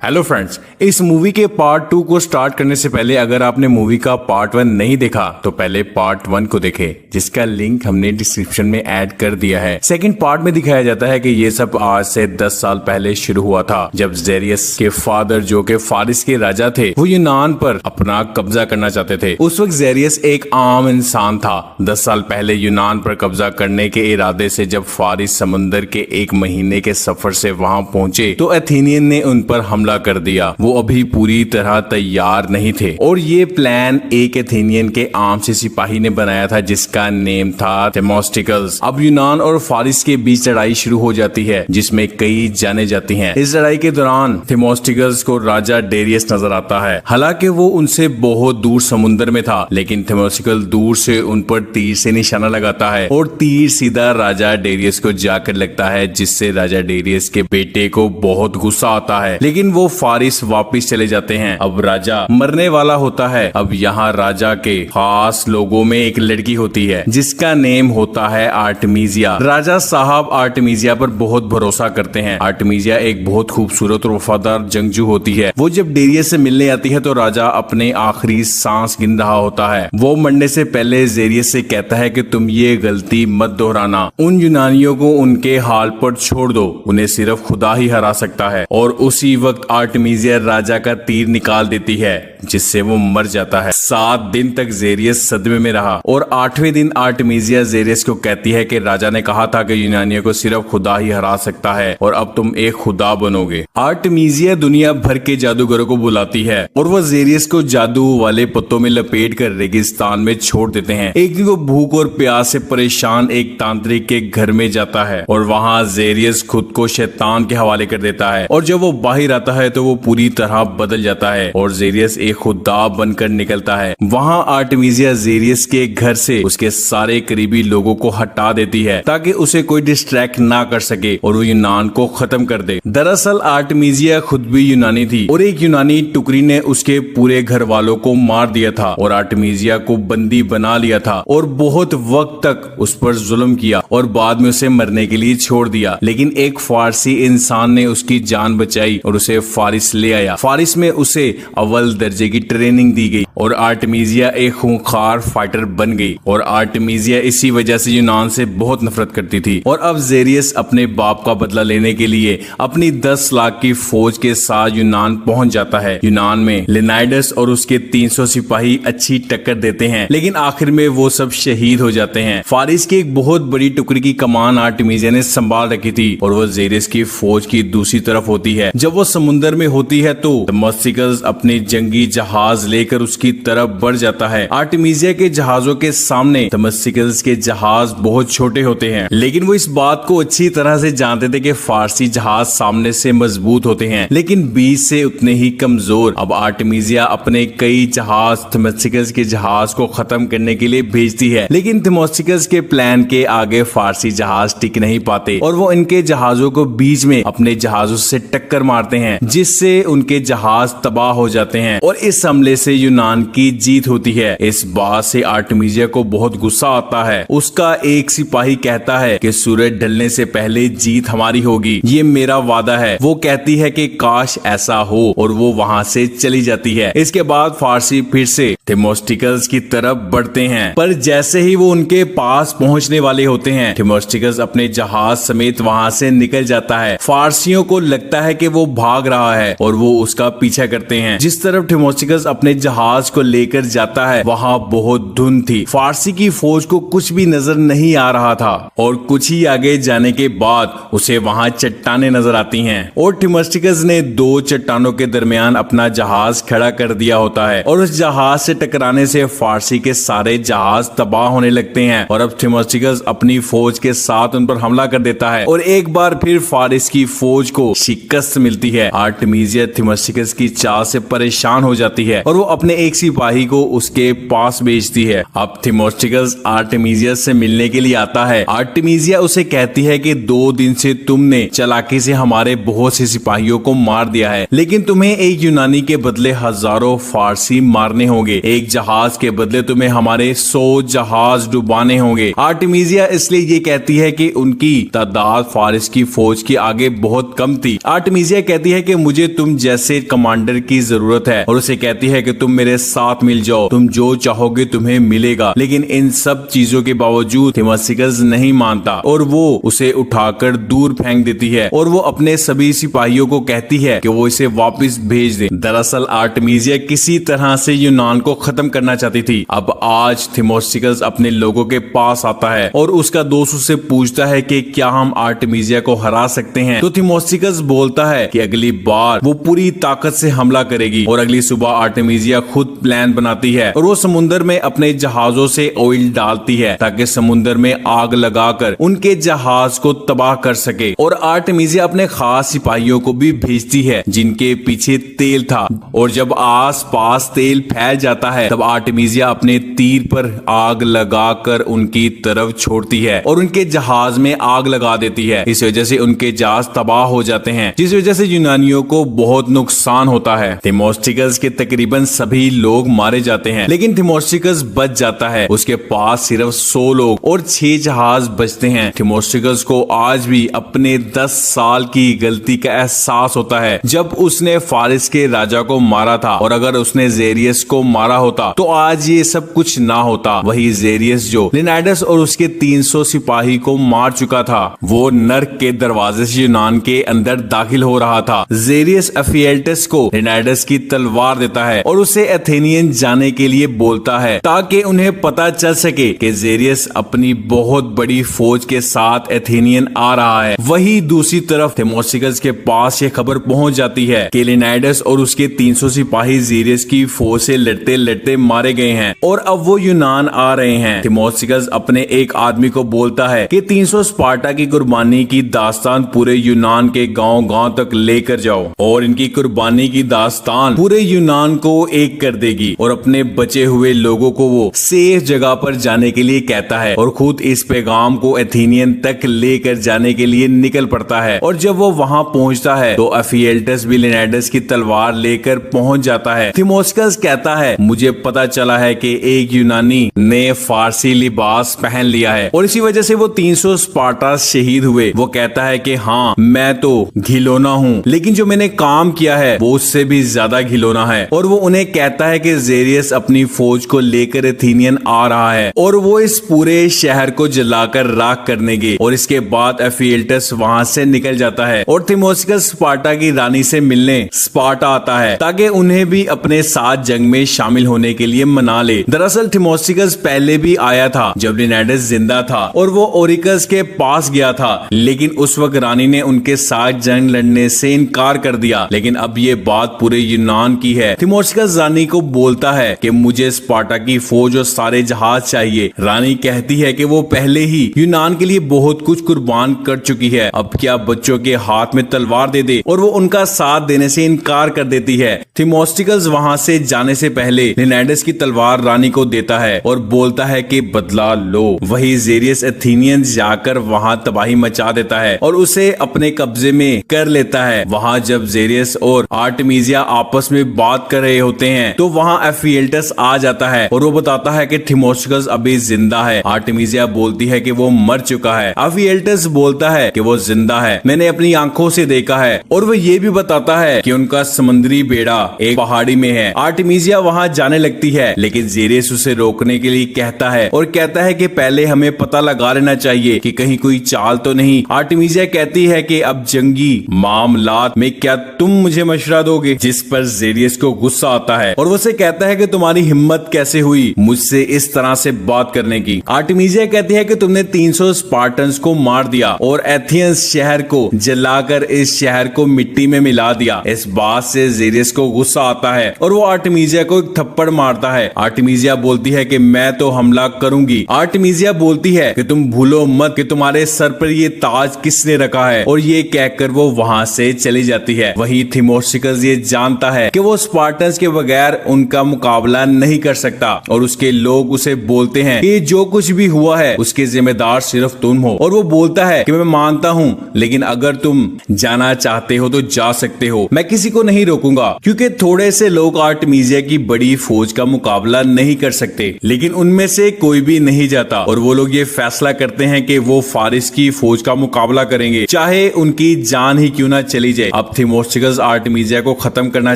Hello friends, इस movie के part 2 को स्टार्ट करने से पहले अगर आपने मूवी का पार्ट 1 नहीं देखा तो पहले पार्ट 1 को देखें, जिसका लिंक हमने डिस्क्रिप्शन में ऐड कर दिया है। सेकंड पार्ट में दिखाया जाता है कि ये सब आज से 10 साल पहले शुरू हुआ था, जब जेरियस के फादर जो के फारिस के राजा थे वो यूनान पर अपना कब्जा करना चाहते थे। उस वक्त जेरियस एक आम इंसान था। 10 साल पहले यूनान पर कब्जा करने के इरादे से जब फारिस समुंदर के 1 महीने के सफर से वहां पहुंचे तो एथेनियन ने उन पर हमला कर दिया। वो अभी पूरी तरह तैयार नहीं थे और ये प्लान एक एथेनियन के आम से सिपाही ने बनाया था जिसका नेम था थेमोस्टिकल्स। अब यूनान और फारिस के बीच लड़ाई शुरू हो जाती है जिसमें कई जाने जाती हैं। इस लड़ाई के दौरान थेमोस्टिकल्स को राजा डेरियस नजर आता है। हालांकि वो उनसे बहुत दूर समुद्र में था, लेकिन थेमोस्टिकल दूर से उन पर तीर से निशाना लगाता है और तीर सीधा राजा डेरियस को जाकर लगता है, जिससे राजा डेरियस के बेटे को बहुत गुस्सा आता है, लेकिन वो फारिस वापस चले जाते हैं। अब राजा मरने वाला होता है। अब यहाँ राजा के खास लोगों में एक लड़की होती है जिसका नेम होता है आर्टेमिजिया। राजा साहब आर्टेमिजिया पर बहुत भरोसा करते हैं। आर्टेमिजिया एक बहुत खूबसूरत और वफादार जंगजू होती है। वो जब डेरियस से मिलने आती है तो राजा अपने आखिरी सांस गिन रहा होता है। वो मरने से पहले जेरियस से कहता है कि तुम ये गलती मत दोहराना। उन यूनानियों को उनके हाल पर छोड़ दो, उन्हें सिर्फ खुदा ही हरा सकता है। और उसी वक्त आर्टेमिजिया राजा का तीर निकाल देती है, जिससे वो मर जाता है। 7 दिन तक जेरियस सदमे में रहा और 8वें दिन आर्टेमिजिया जेरियस को कहती है कि राजा ने कहा था कि यूनानियों को सिर्फ खुदा ही हरा सकता है और अब तुम एक खुदा बनोगे। आर्टेमिजिया दुनिया भर के जादूगरों को बुलाती है और वह जेरियस को जादू वाले पत्तों में लपेट कर रेगिस्तान में छोड़ देते हैं। एक दिन वो भूख और प्यास से परेशान एक तांत्रिक के घर में जाता है और वहाँ जेरियस खुद को शैतान के हवाले कर देता है और जब वो बाहर आता है तो वो पूरी तरह बदल जाता है और जेरियस एक खुदा बनकर निकलता है। वहाँ आर्टेमिजिया जेरियस के घर से उसके सारे करीबी लोगों को हटा देती है ताकि उसे कोई डिस्ट्रैक्ट ना कर सके और वो यूनान को खत्म कर दे। दरअसल आर्टेमिजिया खुद भी यूनानी थी और एक यूनानी टुकड़ी ने उसके पूरे घर वालों को मार दिया था और आर्टेमिजिया को बंदी बना लिया था और बहुत वक्त तक उस पर जुल्म किया और बाद में उसे मरने के लिए छोड़ दिया। लेकिन एक फारसी इंसान ने उसकी जान बचाई और उसे फारिस ले आया। फारिस में उसे अव्वल दर्जे की ट्रेनिंग दी गई और आर्टेमिजिया एक खूंखार फाइटर बन गई और आर्टेमिजिया इसी वजह से यूनान से बहुत नफरत करती थी। और अब जेरियस अपने बाप का बदला लेने के लिए अपनी 10 लाख की फौज के साथ यूनान पहुंच जाता है। यूनान में लेनाइडस और उसके 300 सिपाही अच्छी टक्कर देते हैं, लेकिन आखिर में वो सब शहीद हो जाते हैं। फारिस की एक बहुत बड़ी टुकड़ी की कमान आर्टेमिजिया ने संभाल रखी थी और वो जेरियस की फौज की दूसरी तरफ होती है। जब वो समुद्र में होती है तो थेमोस्टिकल्स अपने जंगी जहाज लेकर उसकी तरफ बढ़ जाता है। आर्टेमिजिया के जहाजों के सामने थेमोस्टिकल्स के जहाज बहुत छोटे होते हैं, लेकिन वो इस बात को अच्छी तरह से जानते थे कि फारसी जहाज सामने से मजबूत होते हैं लेकिन बीच से उतने ही कमजोर। अब आर्टेमिजिया अपने कई जहाज थेमोस्टिकल्स के जहाज को खत्म करने के लिए भेजती है, लेकिन थेमोस्टिकल्स के प्लान के आगे फारसी जहाज टिक नहीं पाते और वो इनके जहाजों को बीच में अपने जहाजों से टक्कर मारते हैं, जिससे उनके जहाज तबाह हो जाते हैं और इस हमले से यूनान की जीत होती है। इस बात से आर्टेमिजिया को बहुत गुस्सा आता है। उसका एक सिपाही कहता है कि सूरज ढलने से पहले जीत हमारी होगी, ये मेरा वादा है। वो कहती है कि काश ऐसा हो और वो वहाँ से चली जाती है। इसके बाद फारसी फिर से थेमोस्टिकल्स की तरफ बढ़ते हैं, पर जैसे ही वो उनके पास पहुंचने वाले होते हैं थेमोस्टिकल्स अपने जहाज समेत वहाँ से निकल जाता है। फारसियों को लगता है कि वो भाग रहा है और वो उसका पीछा करते हैं। जिस तरफ थेमोस्टिकल्स अपने जहाज को लेकर जाता है वहाँ बहुत धुंध थी। फारसी की फौज को कुछ भी नजर नहीं आ रहा था और कुछ ही आगे जाने के बाद उसे वहाँ चट्टानें नजर आती हैं और थेमोस्टिकल्स ने 2 चट्टानों के दरमियान अपना जहाज खड़ा कर दिया होता है और उस जहाज से टकराने से फारसी के सारे जहाज तबाह होने लगते हैं और अब थेमोस्टिकल्स अपनी फौज के साथ उन पर हमला कर देता है और एक बार फिर फारिस की फौज को शिकस्त मिलती है। आर्टेमिजिया थेमोस्टिकल्स की चाल से परेशान हो जाती है और वो अपने एक सिपाही को उसके पास भेजती है। अब थेमोस्टिकस आर्टेमिसियस से मिलने के लिए आता है। आर्टेमिसिया उसे कहती है कि 2 दिन से तुमने चालाकी से हमारे बहुत से सिपाहियों को मार दिया है, लेकिन तुम्हें एक यूनानी के बदले हजारों फारसी मारने होंगे। एक जहाज के बदले तुम्हें हमारे 100 जहाज डुबाने होंगे। आर्टेमिसिया इसलिए ये कहती है कि उनकी तादाद फारिस की फौज के आगे बहुत कम थी। आर्टेमिसिया कहती है कि मुझे तुम जैसे कमांडर की जरूरत है और उसे कहती है कि तुम मेरे साथ मिल जाओ, तुम जो चाहोगे तुम्हें मिलेगा। लेकिन इन सब चीजों के बावजूद थेमोस्टिकस नहीं मानता और वो उसे उठाकर दूर फेंक देती है और वो अपने सभी सिपाहियों को कहती है कि वो इसे वापस भेज दे। दरअसल आर्टेमिसिया किसी तरह से यूनान को खत्म करना चाहती थी। अब आज थेमोस्टिकस अपने लोगों के पास आता है और उसका दोस्त उससे पूछता है कि क्या हम आर्टेमिसिया को हरा सकते हैं। तो थेमोस्टिकस बोलता है कि अगली बार वो पूरी ताकत से हमला करेगी। और अगली सुबह आर्टेमिसिया खुद प्लान बनाती है और वो समुद्र में अपने जहाजों से ऑयल डालती है ताकि समुद्र में आग लगाकर उनके जहाज को तबाह कर सके। और आर्टेमिसिया अपने खास सिपाहियों को भी भेजती है जिनके पीछे तेल था। और जब आस पास तेल फैल जाता है तब आर्टेमिसिया अपने तीर पर आग लगाकर उनकी तरफ छोड़ती है और उनके जहाज में आग लगा देती है। इस वजह से उनके जहाज तबाह हो जाते हैं, जिस वजह से यूनानियों को बहुत नुकसान होता है। थेमोस्टिकस के तकरीबन सभी लोग मारे जाते हैं, लेकिन थेमोस्टिकस बच जाता है। उसके पास सिर्फ 100 लोग और 6 जहाज बचते हैं। थेमोस्टिकस को आज भी अपने 10 साल की गलती का एहसास होता है जब उसने फारिस के राजा को मारा था। और अगर उसने जेरियस को मारा होता तो आज ये सब कुछ ना होता। वही जेरियस जो लिनाइडस और उसके 300 सिपाही को मार चुका था, वो नर्क के दरवाजे से यूनान के अंदर दाखिल हो रहा था। जेरियस एफिएल्टस को लिनाइडस की तलवार देता है और उसे एथेनियन जाने के लिए बोलता है ताकि उन्हें पता चल सके कि जेरियस अपनी बहुत बड़ी फौज के साथ एथेनियन आ रहा है। वही दूसरी तरफ थेमोस्टिकस के पास ये खबर पहुंच जाती है कि लिनाइडस और उसके 300 सिपाही जेरियस की फौज से लड़ते लड़ते मारे गए हैं और अब वो यूनान आ रहे हैं। थेमोस्टिकस अपने एक आदमी को बोलता है कि 300 स्पार्टा की कुर्बानी की दास्तान पूरे यूनान के गांव-गांव तक लेकर जाओ और इनकी कुर्बानी की दास्तान पूरे यूनान को एक कर देगी। और अपने बचे हुए लोगों को वो सेफ जगह पर जाने के लिए कहता है और खुद इस पैगाम को एथेनियन तक लेकर जाने के लिए निकल पड़ता है। और जब वो वहां पहुंचता है तो एफिएल्टस भी लिनाइडस की तलवार लेकर पहुंच जाता है। थेमोस्टिकस कहता है मुझे पता चला है कि एक यूनानी ने फारसी लिबास पहन लिया है और इसी वजह से वो 300 स्पार्टा शहीद हुए। वो कहता है कि हाँ मैं तो घिलौना हूँ, लेकिन जो मैंने काम किया है वो उससे भी ज्यादा घिलौना है। और वो उन्हें कहता है कि जेरियस अपनी फौज को लेकर एथेनियन आ रहा है और वो इस पूरे शहर को जलाकर राख कर देंगे। और इसके बाद एफिएल्टस वहां से निकल जाता है और थेमोस्टिकस स्पार्टा की रानी से मिलने स्पार्टा आता है ताकि उन्हें भी अपने साथ जंग में शामिल होने के लिए मना ले। दरअसल थेमोस्टिकस पहले भी आया था जब लिनाइडस जिंदा था और वो ओरिकस के पास गया था, लेकिन उस वक्त रानी ने उनके साथ जंग लड़ने से इनकार कर दिया। लेकिन अब ये बात पूरे यूनान की है। थेमोस्टिकस रानी को बोलता है कि मुझे स्पार्टा की फौज और सारे जहाज चाहिए। रानी कहती है कि वो पहले ही यूनान के लिए बहुत कुछ कुर्बान कर चुकी है, अब क्या बच्चों के हाथ में तलवार दे दे। और वो उनका साथ देने से इनकार कर देती है। थेमोस्टिकस वहां से जाने से पहले लिनाइडस की तलवार रानी को देता है और बोलता है कि बदला लो। वही जेरियस एथेनियन जाकर वहां तबाही मचा देता है और उसे अपने कब्जे में कर लेता है। वहां जब जेरियस और आर्टेमिसिया आपस में बात कर रहे होते हैं तो वहां एफिएल्टस आ जाता है और वो बताता है कि थेमोस्टिकस अभी जिंदा है। आर्टेमिसिया बोलती है कि वो मर चुका है। एफिएल्टस बोलता है कि वो जिंदा है, मैंने अपनी आंखों से देखा है। और वो ये भी बताता है कि उनका समुद्री बेड़ा एक पहाड़ी में है। आर्टेमिसिया वहां जाने लगती है, लेकिन जेरियस उसे रोकने के लिए कहता है और कहता है कि पहले हमें पता लगा लेना चाहिए कि कहीं कोई चाल तो नहीं। आर्टेमिसिया कहती है कि अब जंगी मामलात में क्या तुम मुझे मशवरा दोगे, जिस पर जेरियस को गुस्सा आता है और वो उसे कहता है कि तुम्हारी हिम्मत कैसे हुई मुझसे इस तरह से बात करने की। आर्टेमिसिया कहती है कि तुमने 300 स्पार्टन्स को मार दिया और एथेंस शहर को जलाकर इस शहर को मिट्टी में मिला दिया। इस बात से जेरियस को गुस्सा आता है और वो आर्टेमिसिया को एक थप्पड़ मारता है। आर्टेमिसिया बोलती है कि मैं तो हमला करूंगी। आर्टेमिसिया बोलती है कि तुम भूलो मत कि तुम्हारे सर पर ये ताज किसने रखा है, और ये कहकर वो वहां से चली जाती है। वही थेमोस्टिकस ये जानता है कि वो स्पार्टन्स के बगैर उनका मुकाबला नहीं कर सकता और उसके लोग उसे बोलते हैं कि जो कुछ भी हुआ है उसके जिम्मेदार सिर्फ तुम हो। और वो बोलता है कि मैं मानता हूँ, लेकिन अगर तुम जाना चाहते हो तो जा सकते हो, मैं किसी को नहीं रोकूंगा, क्योंकि थोड़े से लोग आर्टेमिसिया की बड़ी फौज का मुकाबला नहीं कर सकते। लेकिन उनमें से कोई भी नहीं जाता और वो लोग ये फैसला करते हैं कि वो फारिस की फौज का मुकाबला करेंगे, चाहे उनकी जान ही क्यों ना चली जाए। अब थिमोस्टिकस आर्टेमिसिया को खत्म करना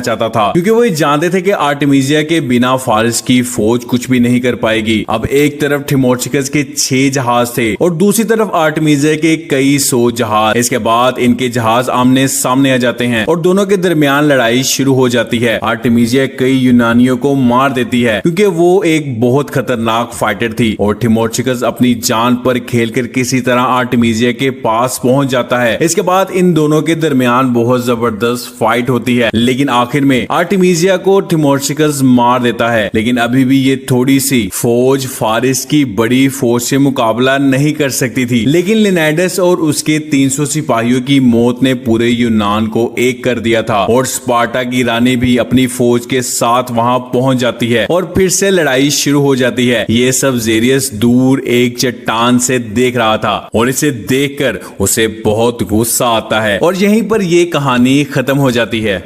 चाहता था, क्योंकि वो जानते थे कि आर्टेमिसिया के बिना फारिस की फौज कुछ भी नहीं कर पाएगी। अब एक तरफ थिमोस्टिकस के 6 जहाज थे और दूसरी तरफ आर्टेमिसिया के कई 100 जहाज। इसके बाद इनके जहाज आमने सामने आ जाते हैं और दोनों के दरमियान लड़ाई शुरू हो जाती है। आर्टेमिसिया कई यूनानियों को मार देती है, क्योंकि वो एक बहुत खतरनाक फाइटर थी और थिमोस्टिकस अपनी जान पर खेलकर किसी तरह आर्टेमिसिया के पास पहुंच जाता है। इसके बाद इन दोनों के दरमियान बहुत जबरदस्त फाइट होती है, लेकिन आखिर में आर्टेमिसिया को थिमोस्टिकस मार देता है। लेकिन अभी भी ये थोड़ी सी फौज फारिस की बड़ी फौज से मुकाबला नहीं कर सकती थी। लेकिन लिनाइडस और उसके 300 सिपाहियों की मौत ने पूरे यूनान को एक कर दिया था और स्पार्टा की रानी भी अपनी फौज के साथ वहां पहुंच जाती है और फिर से लड़ाई शुरू हो जाती है। ये सब जेरियस दूर एक चट्टान से देख रहा था और इसे देखकर उसे बहुत गुस्सा आता है और यहीं पर ये कहानी खत्म हो जाती है।